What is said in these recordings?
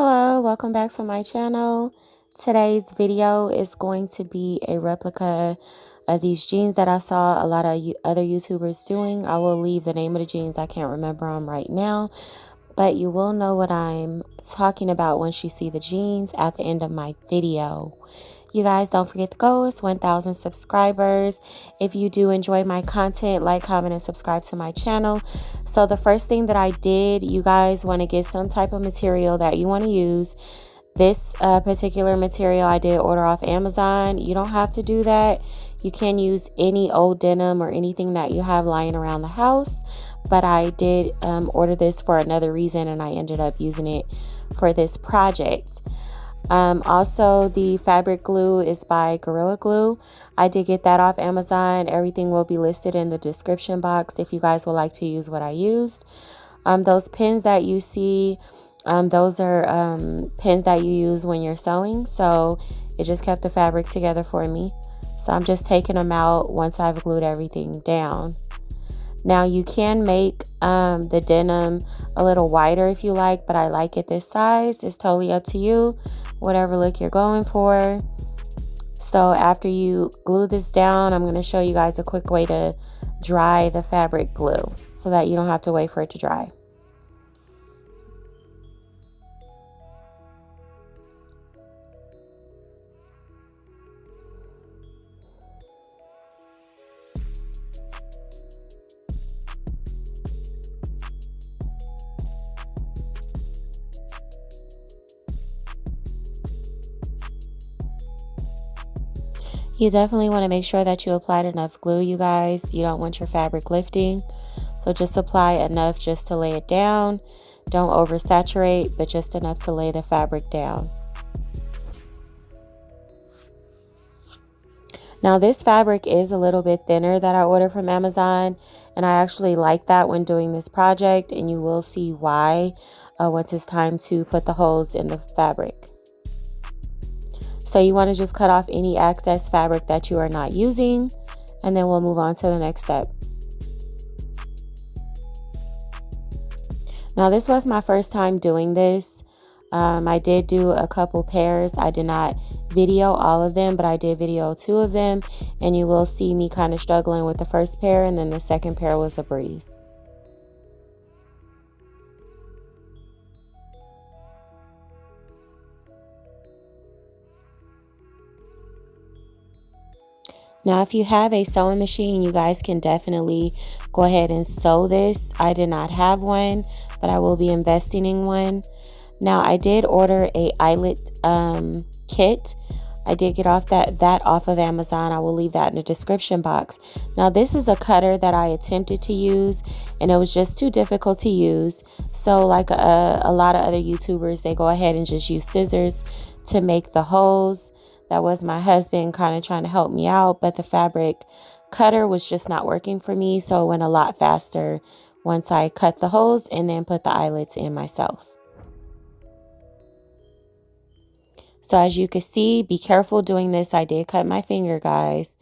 Hello, welcome back to my channel. Today's video is going to be a replica of these jeans that I saw a lot of other YouTubers doing. I will leave the name of the jeans. I can't remember them right now, but you will know what I'm talking about once you see the jeans at the end of my video. You guys, don't forget the goal. It's 1,000 subscribers. If you do enjoy my content, like, comment, and subscribe to my channel. So the first thing that I did, you guys want to get some type of material that you want to use. This particular material I did order off Amazon. You don't have to do that. You can use any old denim or anything that you have lying around the house. But I did order this for another reason, and I ended up using it for this project. Also, the fabric glue is by Gorilla Glue. I did get that off Amazon. Everything will be listed in the description box if you guys would like to use what I used. Those pins that you see, those are pins that you use when you're sewing. So it just kept the fabric together for me. So I'm just taking them out once I've glued everything down. Now you can make the denim a little wider if you like, but I like it this size. It's totally up to you, whatever look you're going for. So after you glue this down, I'm going to show you guys a quick way to dry the fabric glue so that you don't have to wait for it to dry. You definitely want to make sure that you applied enough glue, you guys. You don't want your fabric lifting. So just apply enough just to lay it down. Don't oversaturate, but just enough to lay the fabric down. Now this fabric is a little bit thinner that I ordered from Amazon, and I actually like that when doing this project, and you will see why once it's time to put the holes in the fabric. So you want to just cut off any excess fabric that you are not using, and then we'll move on to the next step. Now this was my first time doing this. I did do a couple pairs. I did not video all of them, but I did video 2 of them, and you will see me kind of struggling with the first pair, and then the second pair was a breeze. Now, if you have a sewing machine, you guys can definitely go ahead and sew this. I did not have one, but I will be investing in one. Now, I did order a eyelett kit. I did get that off of Amazon. I will leave that in the description box. Now, this is a cutter that I attempted to use, and it was just too difficult to use. So, like a lot of other YouTubers, they go ahead and just use scissors to make the holes. That was my husband kind of trying to help me out, but the fabric cutter was just not working for me, so it went a lot faster once I cut the holes and then put the eyelets in myself. So as you can see, be careful doing this. I did cut my finger, guys.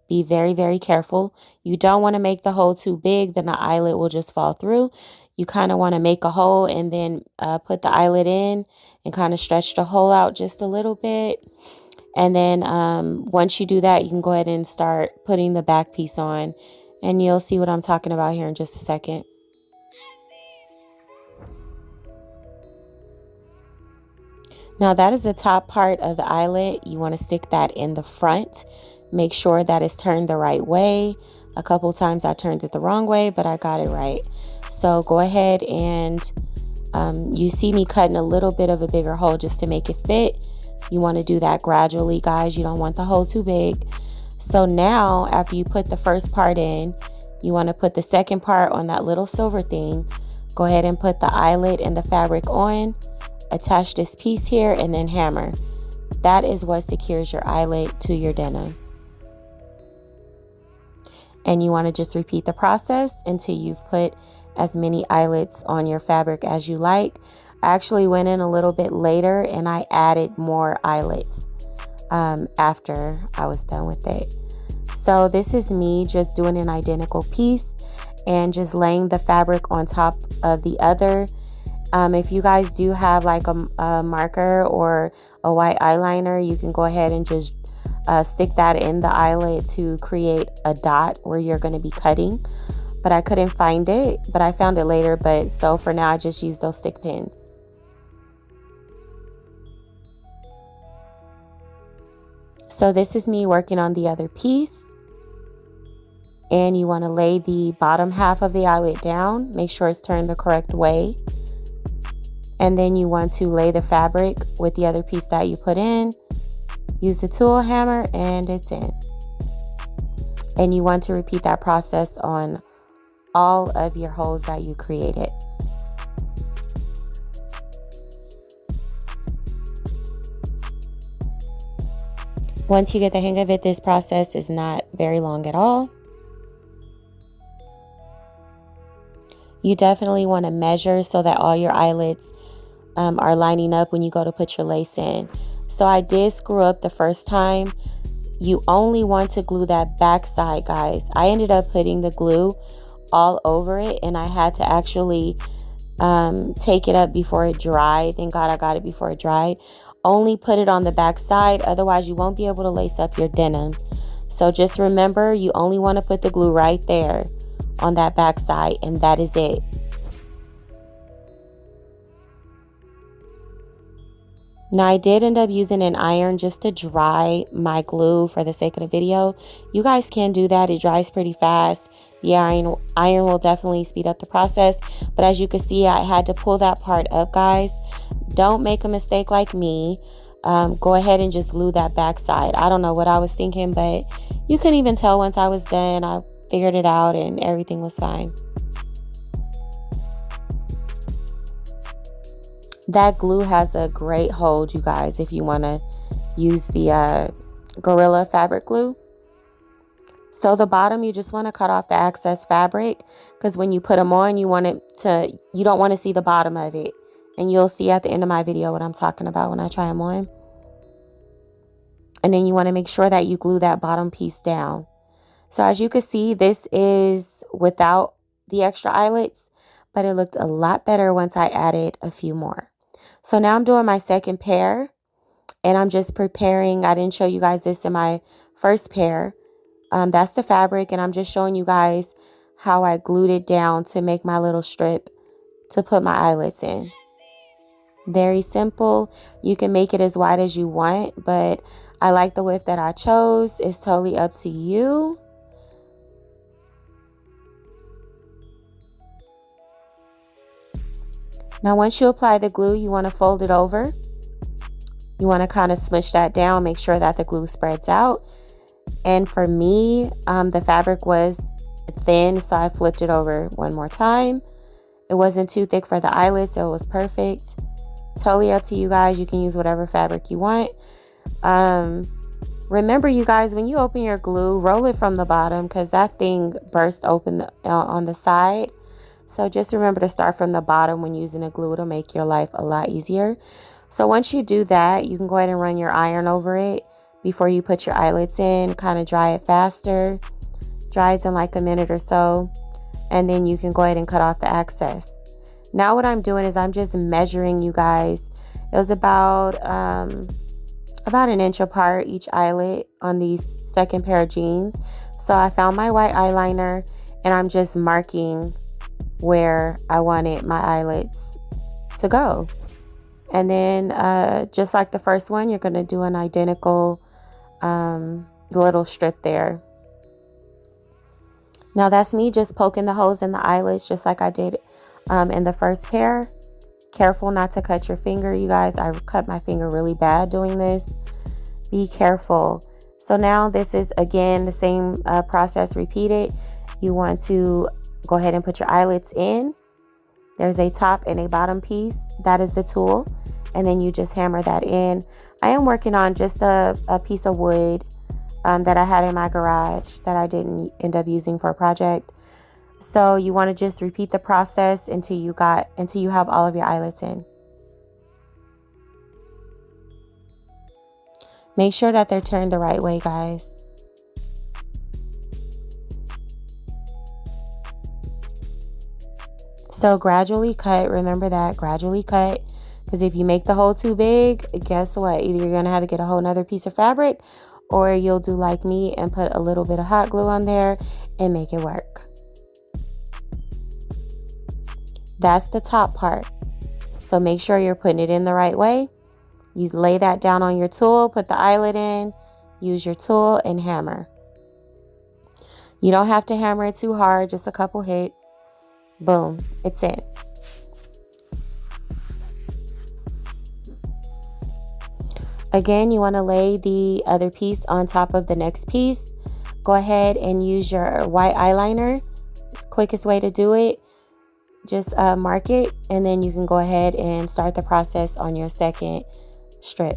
Be very, very careful. You don't want to make the hole too big, then the eyelet will just fall through. You kind of want to make a hole and then put the eyelet in and kind of stretch the hole out just a little bit. And then once you do that, you can go ahead and start putting the back piece on. And you'll see what I'm talking about here in just a second. Now that is the top part of the eyelet. You want to stick that in the front. Make sure that it's turned the right way. A couple times I turned it the wrong way, but I got it right. So go ahead and you see me cutting a little bit of a bigger hole just to make it fit. You want to do that gradually, guys. You don't want the hole too big. So now, after you put the first part in, you want to put the second part on that little silver thing. Go ahead and put the eyelet and the fabric on. Attach this piece here and then hammer. That is what secures your eyelet to your denim. And you want to just repeat the process until you've put as many eyelets on your fabric as you like. I actually went in a little bit later and I added more eyelets after I was done with it. So this is me just doing an identical piece and just laying the fabric on top of the other If you guys do have like a marker or a white eyeliner, you can go ahead and just stick that in the eyelid to create a dot where you're going to be cutting. But I couldn't find it, but I found it later. But so for now, I just use those stick pins. So this is me working on the other piece. And you want to lay the bottom half of the eyelid down. Make sure it's turned the correct way. And then you want to lay the fabric with the other piece that you put in. Use the tool hammer and it's in. And you want to repeat that process on all of your holes that you created. Once you get the hang of it, this process is not very long at all. You definitely want to measure so that all your eyelets are lining up when you go to put your lace in. So I did screw up the first time. You only want to glue that back side, guys. I ended up putting the glue all over it and I had to actually take it up before it dried. Thank God I got it before it dried. Only put it on the back side, otherwise you won't be able to lace up your denim. So just remember, you only want to put the glue right there on that back side, and that is it. Now I did end up using an iron just to dry my glue for the sake of the video. You guys can do that, it dries pretty fast. The iron will definitely speed up the process, but as you can see, I had to pull that part up, guys. Don't make a mistake like me. Go ahead and just glue that back side. I don't know what I was thinking, but you couldn't even tell once I was done. I figured it out and everything was fine. That glue has a great hold, you guys, if you want to use the Gorilla fabric glue. So the bottom, you just want to cut off the excess fabric, because when you put them on, you don't want to see the bottom of it. And you'll see at the end of my video what I'm talking about when I try them on. And then you want to make sure that you glue that bottom piece down. So as you can see, this is without the extra eyelets, but it looked a lot better once I added a few more. So now I'm doing my second pair, and I'm just preparing. I didn't show you guys this in my first pair. That's the fabric, and I'm just showing you guys how I glued it down to make my little strip to put my eyelets in. Very simple. You can make it as wide as you want, but I like the width that I chose. It's totally up to you. Now once you apply the glue, you want to fold it over. You want to kind of smush that down, make sure that the glue spreads out. And for me, the fabric was thin, so I flipped it over one more time. It wasn't too thick for the eyelets, so it was perfect. Totally up to you guys. You can use whatever fabric you want. Remember, you guys, when you open your glue, roll it from the bottom, because that thing burst open on the side. So just remember to start from the bottom when using a glue. It'll make your life a lot easier. So once you do that, you can go ahead and run your iron over it before you put your eyelets in. Kind of dry it faster. Dries in like a minute or so. And then you can go ahead and cut off the excess. Now what I'm doing is I'm just measuring, you guys. It was about an inch apart each eyelet on these second pair of jeans. So I found my white eyeliner and I'm just marking where I wanted my eyelets to go. And then just like the first one, you're going to do an identical little strip there. Now that's me just poking the holes in the eyelets just like I did in the first pair. Careful not to cut your finger, you guys. I cut my finger really bad doing this. Be careful. So now this is again the same process repeated. You want to go ahead and put your eyelets in. There's a top and a bottom piece. That is the tool. And then you just hammer that in. I am working on just a piece of wood that I had in my garage that I didn't end up using for a project. So you want to just repeat the process until you have all of your eyelets in. Make sure that they're turned the right way, guys. So gradually cut, remember that, gradually cut. Because if you make the hole too big, guess what? Either you're going to have to get a whole nother piece of fabric, or you'll do like me and put a little bit of hot glue on there and make it work. That's the top part. So make sure you're putting it in the right way. You lay that down on your tool, put the eyelet in, use your tool and hammer. You don't have to hammer it too hard, just a couple hits. Boom, it's in. Again, you want to lay the other piece on top of the next piece. Go ahead and use your white eyeliner. It's the quickest way to do it. Just mark it, and then you can go ahead and start the process on your second strip.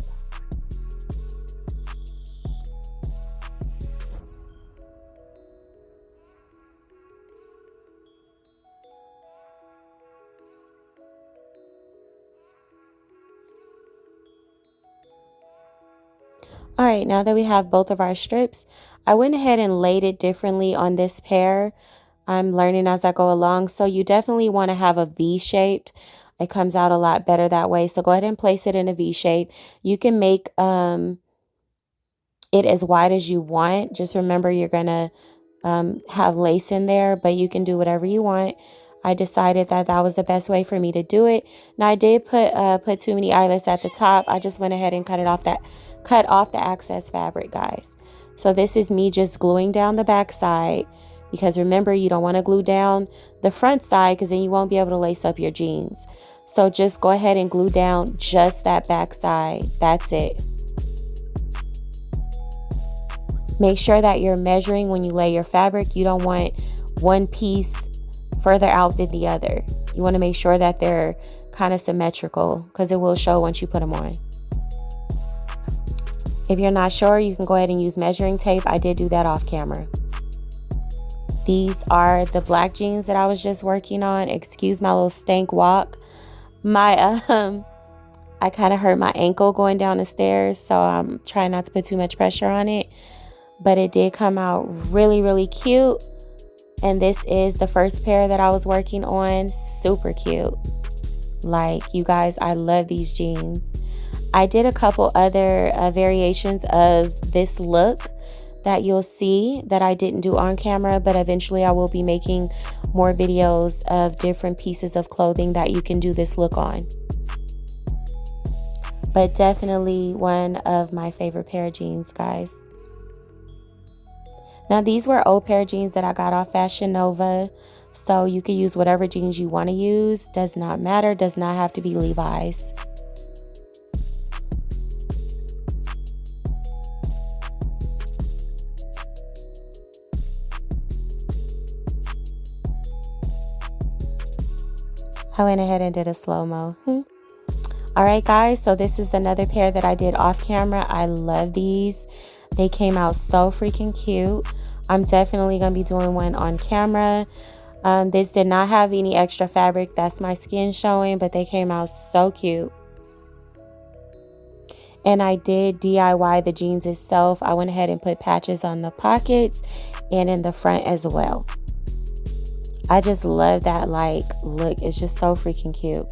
All right, now that we have both of our strips, I went ahead and laid it differently on this pair. I'm learning as I go along, so you definitely want to have a V-shaped. It comes out a lot better that way. So go ahead and place it in a V shape. You can make it as wide as you want. Just remember you're going to have lace in there, but you can do whatever you want. I decided that that was the best way for me to do it. Now I did put too many eyelets at the top. I just went ahead and cut off the excess fabric, guys. So this is me just gluing down the back side, because remember, you don't want to glue down the front side because then you won't be able to lace up your jeans. So just go ahead and glue down just that back side. That's it. Make sure that you're measuring when you lay your fabric. You don't want one piece further out than the other. You want to make sure that they're kind of symmetrical, because it will show once you put them on. If you're not sure, you can go ahead and use measuring tape. I did do that off camera. These are the black jeans that I was just working on. Excuse my little stank walk. I kind of hurt my ankle going down the stairs, so I'm trying not to put too much pressure on it. But it did come out really, really cute. And this is the first pair that I was working on. Super cute. Like, you guys, I love these jeans. I did a couple other variations of this look that you'll see that I didn't do on camera, but eventually I will be making more videos of different pieces of clothing that you can do this look on. But definitely one of my favorite pair of jeans, guys. Now these were old pair of jeans that I got off Fashion Nova, so you can use whatever jeans you want to use. Does not matter, does not have to be Levi's. I went ahead and did a slow-mo. All right, guys, so this is another pair that I did off camera. I love these. They came out so freaking cute. I'm definitely going to be doing one on camera. This did not have any extra fabric. That's my skin showing, but they came out so cute. And I did DIY the jeans itself. I went ahead and put patches on the pockets and in the front as well. I just love that like look. It's just so freaking cute.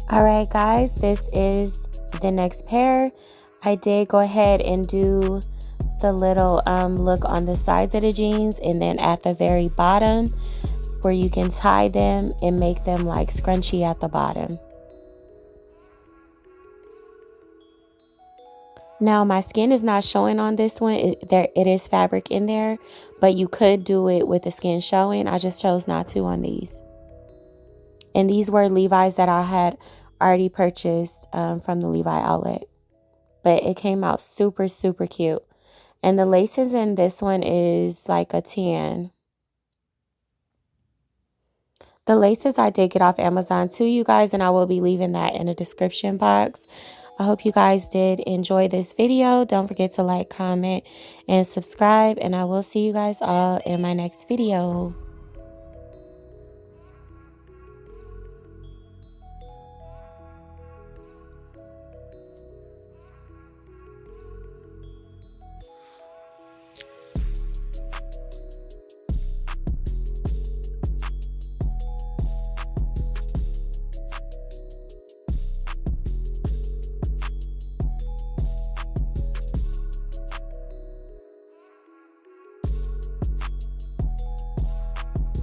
All right, guys, this is the next pair. I did go ahead and do the little look on the sides of the jeans, and then at the very bottom where you can tie them and make them like scrunchy at the bottom. Now my skin is not showing on this one. It is fabric in there, but you could do it with the skin showing. I just chose not to on these. And these were Levi's that I had already purchased from the Levi outlet. But it came out super, super cute. And the laces in this one is like a tan. The laces I did get off Amazon too, you guys, and I will be leaving that in the description box. I hope you guys did enjoy this video. Don't forget to like, comment, and subscribe, and I will see you guys all in my next video.